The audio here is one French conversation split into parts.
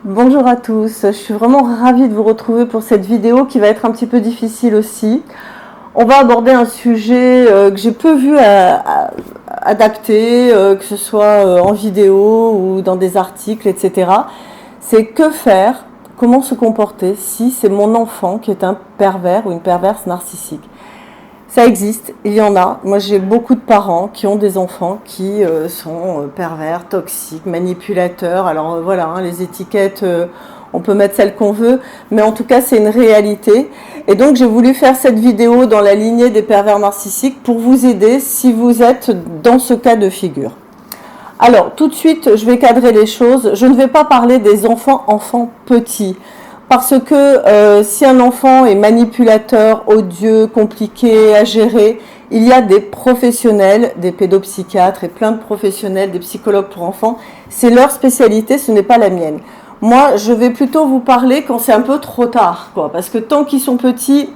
Bonjour à tous, je suis vraiment ravie de vous retrouver pour cette vidéo qui va être un petit peu difficile aussi. On va aborder un sujet que j'ai peu vu adapté, que ce soit en vidéo ou dans des articles, etc. C'est que faire, comment se comporter si c'est mon enfant qui est un pervers ou une perverse narcissique. Ça existe, il y en a. Moi, j'ai beaucoup de parents qui ont des enfants qui sont pervers, toxiques, manipulateurs. Alors voilà, hein, les étiquettes, on peut mettre celles qu'on veut, mais en tout cas, c'est une réalité. Et donc, j'ai voulu faire cette vidéo dans la lignée des pervers narcissiques pour vous aider si vous êtes dans ce cas de figure. Alors, tout de suite, je vais cadrer les choses. Je ne vais pas parler des enfants petits. Parce que si un enfant est manipulateur, odieux, compliqué à gérer, il y a des professionnels, des pédopsychiatres et plein de professionnels, des psychologues pour enfants. C'est leur spécialité, ce n'est pas la mienne. Moi, je vais plutôt vous parler quand c'est un peu trop tard, quoi. Parce que tant qu'ils sont petits,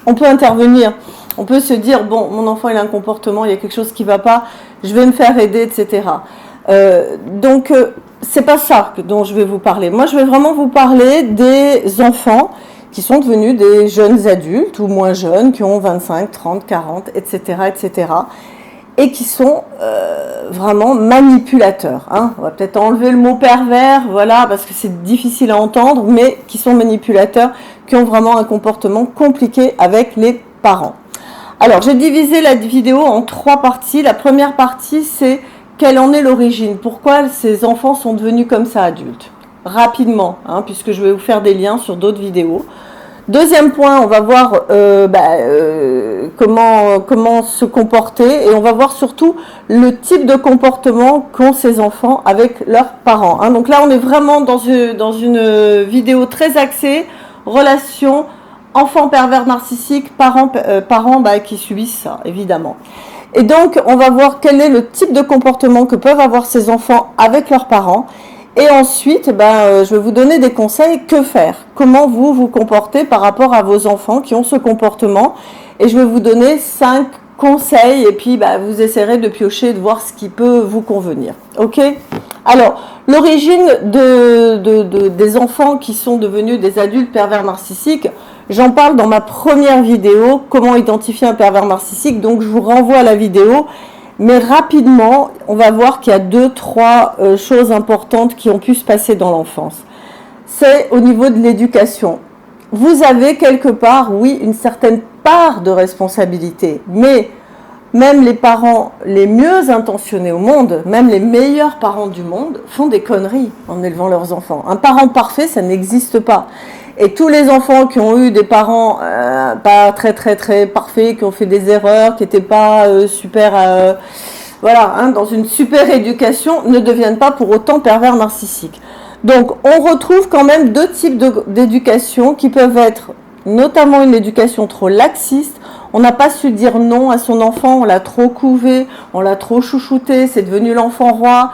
on peut intervenir. On peut se dire, bon, mon enfant il a un comportement, il y a quelque chose qui ne va pas, je vais me faire aider, etc. C'est pas ça dont je vais vous parler. Moi, je vais vraiment vous parler des enfants qui sont devenus des jeunes adultes ou moins jeunes, qui ont 25, 30, 40, etc., etc., et qui sont vraiment manipulateurs. Hein. On va peut-être enlever le mot pervers, voilà, parce que c'est difficile à entendre, mais qui sont manipulateurs, qui ont vraiment un comportement compliqué avec les parents. Alors, j'ai divisé la vidéo en 3 parties. La première partie, c'est quelle en est l'origine? Pourquoi ces enfants sont devenus comme ça adultes? Rapidement, hein, puisque je vais vous faire des liens sur d'autres vidéos. Deuxième point, on va voir comment se comporter et on va voir surtout le type de comportement qu'ont ces enfants avec leurs parents. Hein. Donc là, on est vraiment dans une vidéo très axée, relation, enfants pervers narcissiques, parents qui subissent ça, évidemment. Et donc, on va voir quel est le type de comportement que peuvent avoir ces enfants avec leurs parents. Et ensuite, je vais vous donner des conseils. Que faire? Comment vous vous comportez par rapport à vos enfants qui ont ce comportement? Et je vais vous donner 5 conseils. Et puis, vous essaierez de piocher, de voir ce qui peut vous convenir. OK? Alors, l'origine des enfants qui sont devenus des adultes pervers narcissiques, j'en parle dans ma première vidéo, comment identifier un pervers narcissique, donc je vous renvoie à la vidéo. Mais rapidement, on va voir qu'il y a 2-3 choses importantes qui ont pu se passer dans l'enfance. C'est au niveau de l'éducation. Vous avez quelque part, oui, une certaine part de responsabilité, mais même les parents les mieux intentionnés au monde, même les meilleurs parents du monde, font des conneries en élevant leurs enfants. Un parent parfait, ça n'existe pas. Et tous les enfants qui ont eu des parents pas très parfaits, qui ont fait des erreurs, qui n'étaient pas dans une super éducation, ne deviennent pas pour autant pervers narcissiques. Donc on retrouve quand même 2 types d'éducation qui peuvent être notamment une éducation trop laxiste. On n'a pas su dire non à son enfant, on l'a trop couvé, on l'a trop chouchouté, c'est devenu l'enfant roi.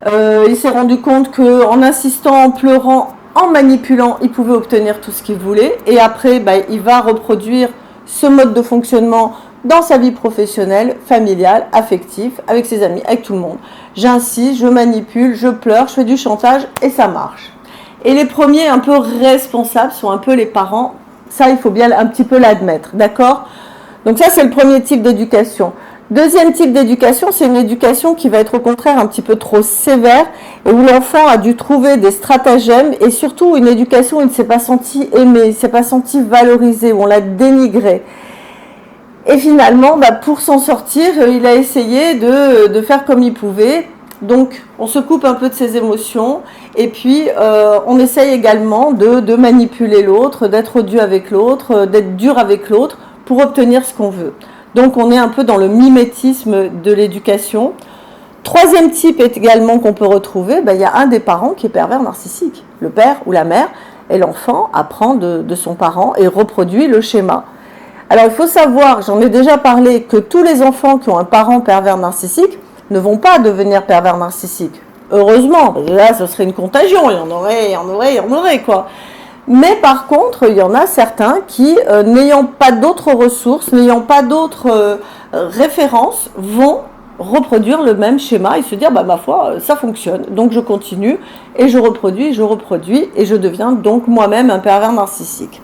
Il s'est rendu compte qu'en insistant, en pleurant, en manipulant, il pouvait obtenir tout ce qu'il voulait. Et après, il va reproduire ce mode de fonctionnement dans sa vie professionnelle, familiale, affective, avec ses amis, avec tout le monde. J'insiste, je manipule, je pleure, je fais du chantage et ça marche. Et les premiers un peu responsables sont un peu les parents. Ça, il faut bien un petit peu l'admettre, d'accord? Donc ça, c'est le premier type d'éducation. Deuxième type d'éducation, c'est une éducation qui va être au contraire un petit peu trop sévère et où l'enfant a dû trouver des stratagèmes et surtout une éducation où il ne s'est pas senti aimé, il ne s'est pas senti valorisé, où on l'a dénigré. Et finalement, pour s'en sortir, il a essayé de faire comme il pouvait. Donc, on se coupe un peu de ses émotions et puis on essaye également de manipuler l'autre, d'être odieux avec l'autre, d'être dur avec l'autre pour obtenir ce qu'on veut. Donc, on est un peu dans le mimétisme de l'éducation. Troisième type également qu'on peut retrouver, il y a un des parents qui est pervers narcissique, le père ou la mère, et l'enfant apprend de son parent et reproduit le schéma. Alors, il faut savoir, j'en ai déjà parlé, que tous les enfants qui ont un parent pervers narcissique ne vont pas devenir pervers narcissiques. Heureusement, parce que là, ce serait une contagion, il y en aurait, quoi. Mais par contre, il y en a certains qui, n'ayant pas d'autres ressources, n'ayant pas d'autres références, vont reproduire le même schéma et se dire, bah, ma foi, ça fonctionne. Donc je continue et je reproduis et je deviens donc moi-même un pervers narcissique.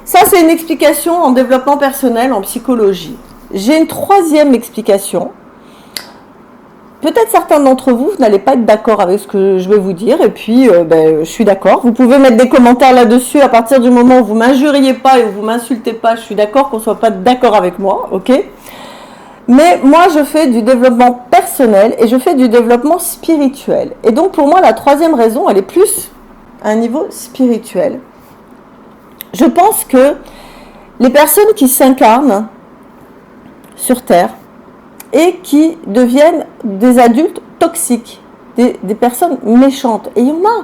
Ça, c'est une explication en développement personnel, en psychologie. J'ai une troisième explication. Peut-être certains d'entre vous, vous n'allez pas être d'accord avec ce que je vais vous dire, et puis je suis d'accord. Vous pouvez mettre des commentaires là-dessus à partir du moment où vous m'injuriez pas et où vous m'insultez pas. Je suis d'accord qu'on soit pas d'accord avec moi, ok? Mais moi, je fais du développement personnel et je fais du développement spirituel. Et donc, pour moi, la troisième raison, elle est plus à un niveau spirituel. Je pense que les personnes qui s'incarnent sur Terre et qui deviennent des adultes toxiques, des personnes méchantes. Et il y en a.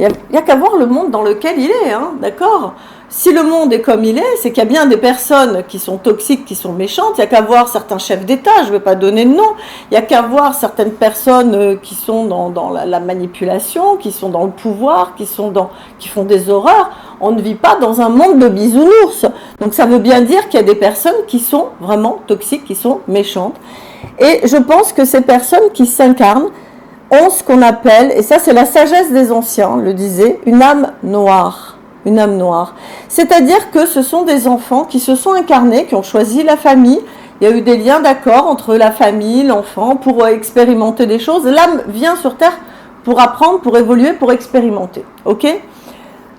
Il n'y a qu'à voir le monde dans lequel il est, hein, d'accord? Si le monde est comme il est, c'est qu'il y a bien des personnes qui sont toxiques, qui sont méchantes. Il n'y a qu'à voir certains chefs d'État, je ne vais pas donner de nom. Il n'y a qu'à voir certaines personnes qui sont dans la manipulation, qui sont dans le pouvoir, qui font des horreurs. On ne vit pas dans un monde de bisounours. Donc ça veut bien dire qu'il y a des personnes qui sont vraiment toxiques, qui sont méchantes. Et je pense que ces personnes qui s'incarnent ont ce qu'on appelle, et ça c'est la sagesse des anciens, le disait, une âme noire. Une âme noire. C'est-à-dire que ce sont des enfants qui se sont incarnés, qui ont choisi la famille. Il y a eu des liens d'accord entre la famille, l'enfant, pour expérimenter des choses. L'âme vient sur Terre pour apprendre, pour évoluer, pour expérimenter. Ok ?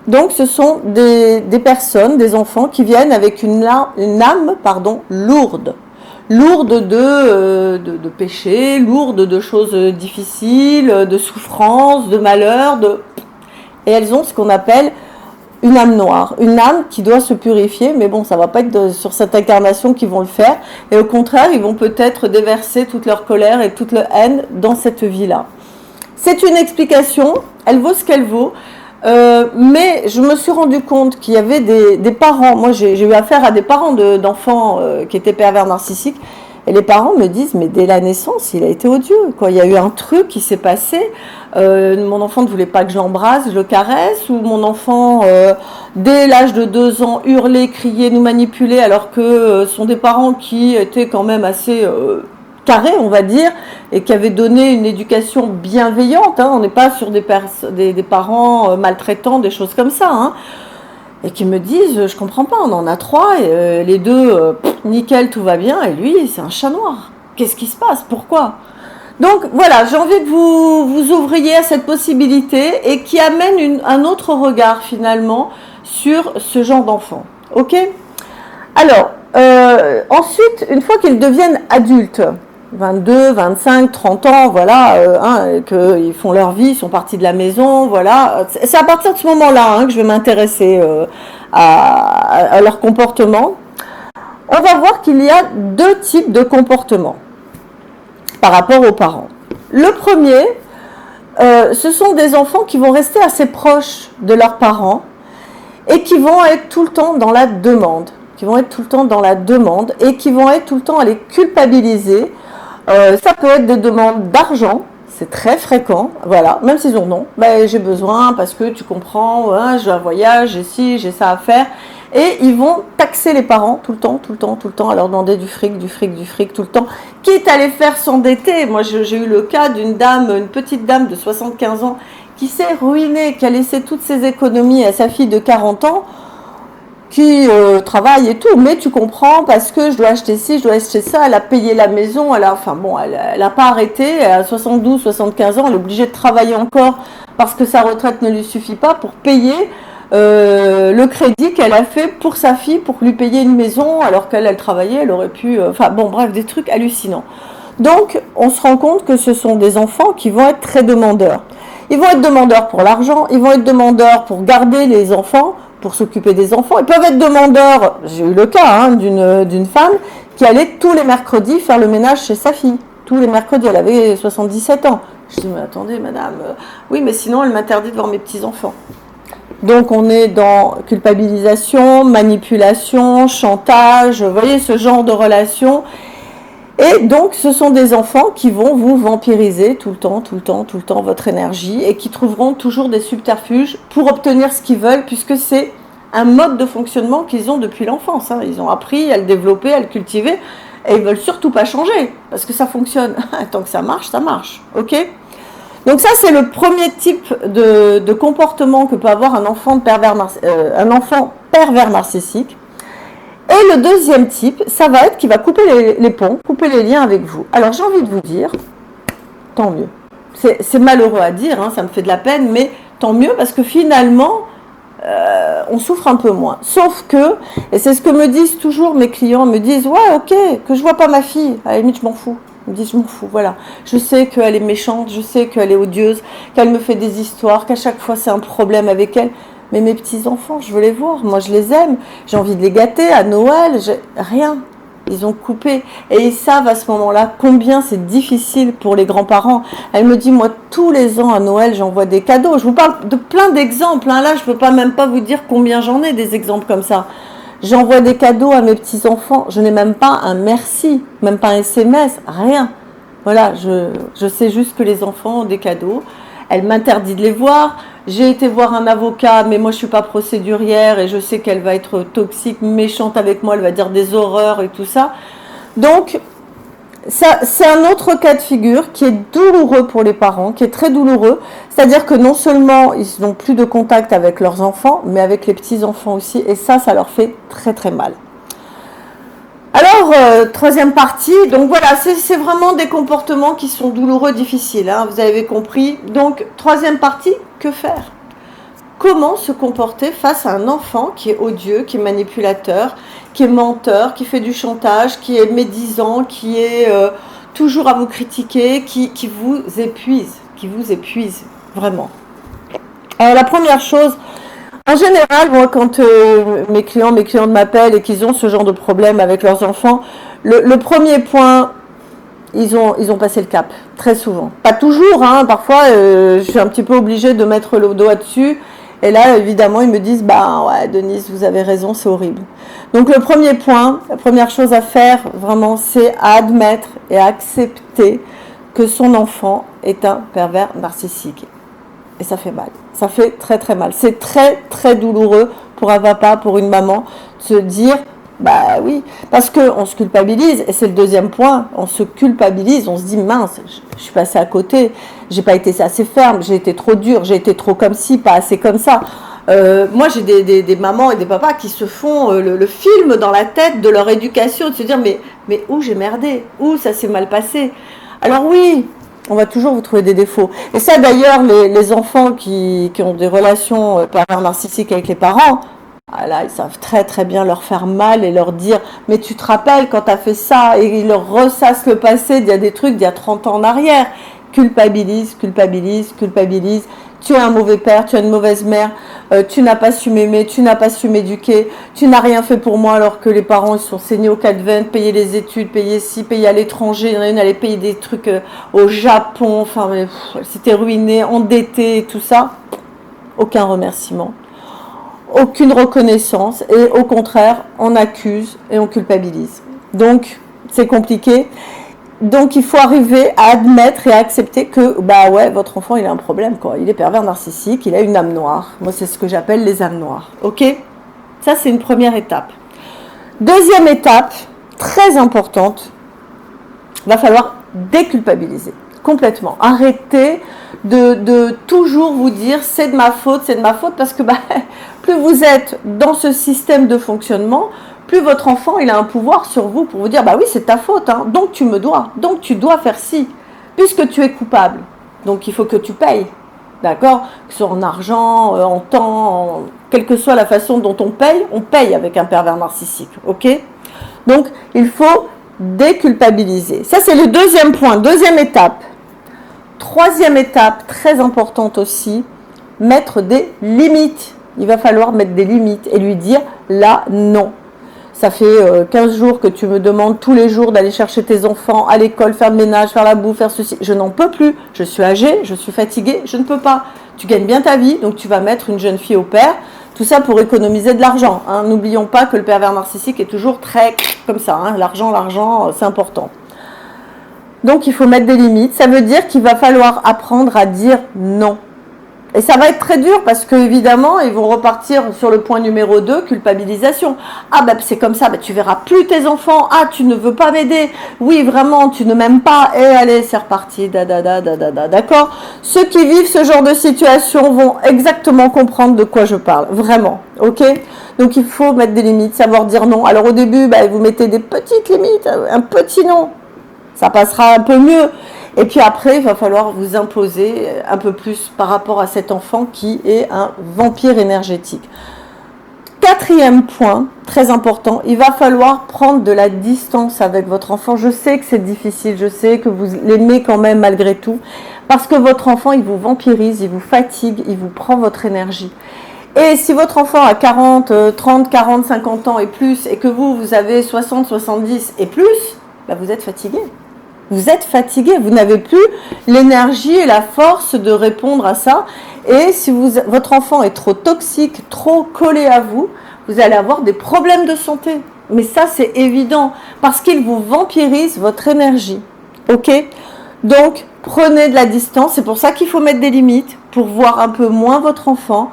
Donc ce sont des personnes, des enfants qui viennent avec une âme lourde. Lourde de péchés, lourde de choses difficiles, de souffrances, de malheurs. Et elles ont ce qu'on appelle une âme noire, une âme qui doit se purifier, mais bon, ça va pas être sur cette incarnation qu'ils vont le faire, et au contraire, ils vont peut-être déverser toute leur colère et toute leur haine dans cette vie-là. C'est une explication, elle vaut ce qu'elle vaut, mais je me suis rendu compte qu'il y avait des parents, moi j'ai eu affaire à des parents d'enfants qui étaient pervers narcissiques, et les parents me disent, mais dès la naissance, il a été odieux, quoi. Il y a eu un truc qui s'est passé, mon enfant ne voulait pas que je l'embrasse, je le caresse, ou mon enfant, dès l'âge de 2 ans, hurlait, criait, nous manipulait, alors que ce sont des parents qui étaient quand même assez carrés, on va dire, et qui avaient donné une éducation bienveillante, hein. On n'est pas sur des parents maltraitants, des choses comme ça, hein. Et qui me disent, je comprends pas, on en a 3, et les 2, nickel, tout va bien, et lui, c'est un chat noir. Qu'est-ce qui se passe? Pourquoi? Donc voilà, j'ai envie que vous ouvriez à cette possibilité et qui amène un autre regard finalement sur ce genre d'enfant. Ok? Alors, ensuite, une fois qu'ils deviennent adultes, 22, 25, 30 ans, voilà, qu'ils font leur vie, ils sont partis de la maison, voilà. C'est à partir de ce moment-là que je vais m'intéresser à leur comportement. On va voir qu'il y a 2 types de comportements par rapport aux parents. Le premier, ce sont des enfants qui vont rester assez proches de leurs parents et qui vont être tout le temps dans la demande, et qui vont être tout le temps à les culpabiliser. Ça peut être des demandes d'argent, c'est très fréquent, voilà, même s'ils ont non, j'ai besoin parce que tu comprends, hein, j'ai un voyage, j'ai ci, j'ai ça à faire, et ils vont taxer les parents tout le temps, à leur demander du fric tout le temps, quitte à les faire s'endetter. Moi j'ai eu le cas d'une dame, une petite dame de 75 ans, qui s'est ruinée, qui a laissé toutes ses économies à sa fille de 40 ans, qui travaille et tout, mais tu comprends, parce que je dois acheter ci, je dois acheter ça, elle a payé la maison, elle a pas arrêté, elle a 72, 75 ans, elle est obligée de travailler encore, parce que sa retraite ne lui suffit pas pour payer le crédit qu'elle a fait pour sa fille, pour lui payer une maison, alors qu'elle travaillait, elle aurait pu, bref, des trucs hallucinants. Donc, on se rend compte que ce sont des enfants qui vont être très demandeurs. Ils vont être demandeurs pour l'argent, ils vont être demandeurs pour garder les enfants, pour s'occuper des enfants. Ils peuvent être demandeurs, j'ai eu le cas d'une femme qui allait tous les mercredis faire le ménage chez sa fille. Tous les mercredis, elle avait 77 ans. Je dis, mais attendez madame, oui mais sinon elle m'interdit de voir mes petits-enfants. Donc on est dans culpabilisation, manipulation, chantage, vous voyez ce genre de relation. Et donc, ce sont des enfants qui vont vous vampiriser tout le temps votre énergie et qui trouveront toujours des subterfuges pour obtenir ce qu'ils veulent, puisque c'est un mode de fonctionnement qu'ils ont depuis l'enfance. Ils ont appris à le développer, à le cultiver. et ils veulent surtout pas changer, parce que ça fonctionne. Tant que ça marche, ok? Donc ça, c'est le premier type de comportement que peut avoir un enfant pervers narcissique. Et le deuxième type, ça va être qu'il va couper les ponts, couper les liens avec vous. Alors j'ai envie de vous dire, tant mieux. C'est malheureux à dire, hein, ça me fait de la peine, mais tant mieux parce que finalement, on souffre un peu moins. Sauf que, et c'est ce que me disent toujours mes clients, me disent, ouais, ok, que je vois pas ma fille, à la limite je m'en fous. Ils me disent, je m'en fous, voilà. Je sais qu'elle est méchante, je sais qu'elle est odieuse, qu'elle me fait des histoires, qu'à chaque fois c'est un problème avec elle. Mais mes petits-enfants, je veux les voir, moi je les aime, j'ai envie de les gâter à Noël, rien. Ils ont coupé. Et ils savent à ce moment-là combien c'est difficile pour les grands-parents. Elle me dit, moi, tous les ans à Noël, j'envoie des cadeaux. Je vous parle de plein d'exemples. Hein. Là, je ne peux pas même pas vous dire combien j'en ai des exemples comme ça. J'envoie des cadeaux à mes petits-enfants. Je n'ai même pas un merci, même pas un SMS, rien. Voilà, je sais juste que les enfants ont des cadeaux. Elle m'interdit de les voir. J'ai été voir un avocat, mais moi je suis pas procédurière et je sais qu'elle va être toxique, méchante avec moi, elle va dire des horreurs et tout ça. Donc, c'est un autre cas de figure qui est douloureux pour les parents, qui est très douloureux. C'est-à-dire que non seulement ils n'ont plus de contact avec leurs enfants, mais avec les petits-enfants aussi. Et ça leur fait très très mal. Alors, troisième partie, donc voilà, c'est vraiment des comportements qui sont douloureux, difficiles, hein, vous avez compris. Donc, troisième partie, que faire? Comment se comporter face à un enfant qui est odieux, qui est manipulateur, qui est menteur, qui fait du chantage, qui est médisant, qui est toujours à vous critiquer, qui vous épuise, vraiment. Alors, la première chose, en général, moi, quand mes clientes m'appellent et qu'ils ont ce genre de problème avec leurs enfants, le premier point, ils ont passé le cap, très souvent. Pas toujours, hein, parfois, je suis un petit peu obligée de mettre le doigt dessus. Et là, évidemment, ils me disent, bah ouais, Denise, vous avez raison, c'est horrible. Donc, le premier point, la première chose à faire, vraiment, c'est à admettre et à accepter que son enfant est un pervers narcissique. Et ça fait mal. Ça fait très très mal. C'est très très douloureux pour un papa, pour une maman, de se dire, bah oui, parce qu'on se culpabilise, et c'est le deuxième point, on se culpabilise, on se dit, mince, je suis passée à côté, j'ai pas été assez ferme, j'ai été trop dure, j'ai été trop comme ci, pas assez comme ça. Moi j'ai des mamans et des papas qui se font le film dans la tête de leur éducation, de se dire, mais où j'ai merdé, où ça s'est mal passé. Alors oui, on va toujours vous trouver des défauts. Et ça, d'ailleurs, les enfants qui ont des relations pervers narcissiques avec les parents, ah là, ils savent très très bien leur faire mal et leur dire « Mais tu te rappelles quand tu as fait ça ?» Et ils leur ressassent le passé d'il y a des trucs d'il y a 30 ans en arrière. Culpabilise. Tu es un mauvais père, tu es une mauvaise mère, tu n'as pas su m'aimer, tu n'as pas su m'éduquer, tu n'as rien fait pour moi alors que les parents ils sont saignés au 4-20, payer les études, payer ci, payer à l'étranger. Il y en a une, elle allait payer des trucs au Japon, enfin, elle s'était ruinée, endettée et tout ça. Aucun remerciement, aucune reconnaissance et au contraire, on accuse et on culpabilise. Donc, c'est compliqué. Donc, il faut arriver à admettre et à accepter que, bah ouais, votre enfant, il a un problème, quoi. Il est pervers narcissique, il a une âme noire. Moi, c'est ce que j'appelle les âmes noires. Ok? Ça, c'est une première étape. Deuxième étape, très importante, va falloir déculpabiliser complètement. Arrêtez de toujours vous dire c'est de ma faute, parce que bah, plus vous êtes dans ce système de fonctionnement, plus votre enfant il a un pouvoir sur vous pour vous dire bah oui c'est ta faute, hein, donc tu me dois, donc tu dois faire ci, puisque tu es coupable, donc il faut que tu payes, d'accord, que ce soit en argent, en temps, quelle que soit la façon dont on paye avec un pervers narcissique, ok? Donc il faut déculpabiliser. Ça c'est le deuxième point, deuxième étape. Troisième étape, très importante aussi, mettre des limites. Il va falloir mettre des limites et lui dire là non. Ça fait 15 jours que tu me demandes tous les jours d'aller chercher tes enfants à l'école, faire le ménage, faire la bouffe, faire ceci. Je n'en peux plus. Je suis âgée, je suis fatiguée, je ne peux pas. Tu gagnes bien ta vie, donc tu vas mettre une jeune fille au père. Tout ça pour économiser de l'argent. Hein. N'oublions pas que le pervers narcissique est toujours très comme ça. Hein. L'argent, c'est important. Donc il faut mettre des limites. Ça veut dire qu'il va falloir apprendre à dire non. Et ça va être très dur parce que évidemment ils vont repartir sur le point numéro 2, culpabilisation. Ah bah c'est comme ça, bah, tu verras plus tes enfants. Ah tu ne veux pas m'aider. Oui vraiment tu ne m'aimes pas. Et allez c'est reparti. D'accord. Ceux qui vivent ce genre de situation vont exactement comprendre de quoi je parle. Vraiment. Ok. Donc il faut mettre des limites, savoir dire non. Alors au début bah, vous mettez des petites limites, un petit non. Ça passera un peu mieux. Et puis après, il va falloir vous imposer un peu plus par rapport à cet enfant qui est un vampire énergétique. Quatrième point, très important, il va falloir prendre de la distance avec votre enfant. Je sais que c'est difficile, je sais que vous l'aimez quand même malgré tout, parce que votre enfant, il vous vampirise, il vous fatigue, il vous prend votre énergie. Et si votre enfant a 40, 30, 40, 50 ans et plus, et que vous avez 60, 70 et plus, bah vous êtes fatigué. Vous êtes fatigué, vous n'avez plus l'énergie et la force de répondre à ça. Et si votre enfant est trop toxique, trop collé à vous, vous allez avoir des problèmes de santé. Mais ça, c'est évident, parce qu'il vous vampirise votre énergie. Ok? Donc, prenez de la distance. C'est pour ça qu'il faut mettre des limites, pour voir un peu moins votre enfant.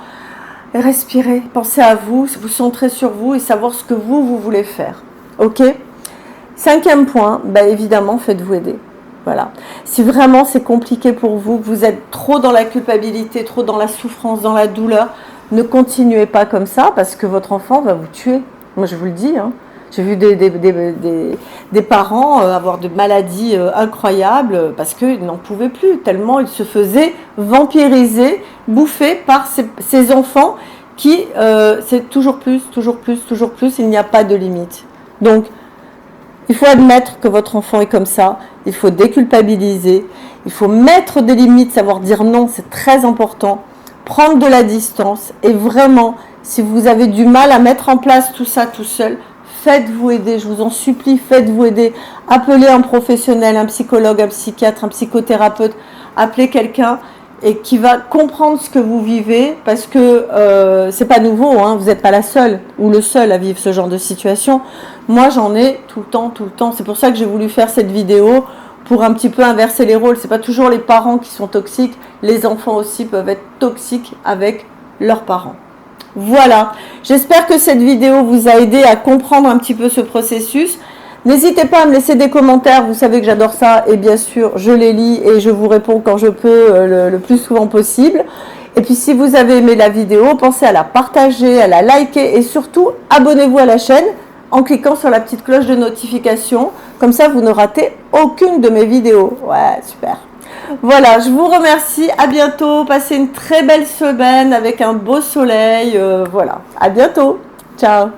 Et respirez, pensez à vous, vous centrez sur vous et savoir ce que vous voulez faire. Ok? Cinquième point, bah évidemment, faites-vous aider. Voilà. Si vraiment c'est compliqué pour vous, que vous êtes trop dans la culpabilité, trop dans la souffrance, dans la douleur, ne continuez pas comme ça parce que votre enfant va vous tuer. Moi, je vous le dis. Hein. J'ai vu des parents avoir de maladies incroyables parce qu'ils n'en pouvaient plus, tellement ils se faisaient vampiriser, bouffer par ces enfants qui, c'est toujours plus, toujours plus, toujours plus, il n'y a pas de limite. Donc, il faut admettre que votre enfant est comme ça, il faut déculpabiliser, il faut mettre des limites, savoir dire non, c'est très important, prendre de la distance et vraiment, si vous avez du mal à mettre en place tout ça tout seul, faites-vous aider, je vous en supplie, faites-vous aider, appelez un professionnel, un psychologue, un psychiatre, un psychothérapeute, appelez quelqu'un et qui va comprendre ce que vous vivez parce que c'est pas nouveau, hein, vous n'êtes pas la seule ou le seul à vivre ce genre de situation. Moi j'en ai tout le temps, c'est pour ça que j'ai voulu faire cette vidéo pour un petit peu inverser les rôles. C'est pas toujours les parents qui sont toxiques, les enfants aussi peuvent être toxiques avec leurs parents. Voilà, j'espère que cette vidéo vous a aidé à comprendre un petit peu ce processus. N'hésitez pas à me laisser des commentaires, vous savez que j'adore ça et bien sûr je les lis et je vous réponds quand je peux le plus souvent possible. Et puis si vous avez aimé la vidéo, pensez à la partager, à la liker et surtout abonnez-vous à la chaîne en cliquant sur la petite cloche de notification. Comme ça vous ne ratez aucune de mes vidéos. Ouais, super. Voilà, je vous remercie, à bientôt, passez une très belle semaine avec un beau soleil. Voilà, à bientôt, ciao.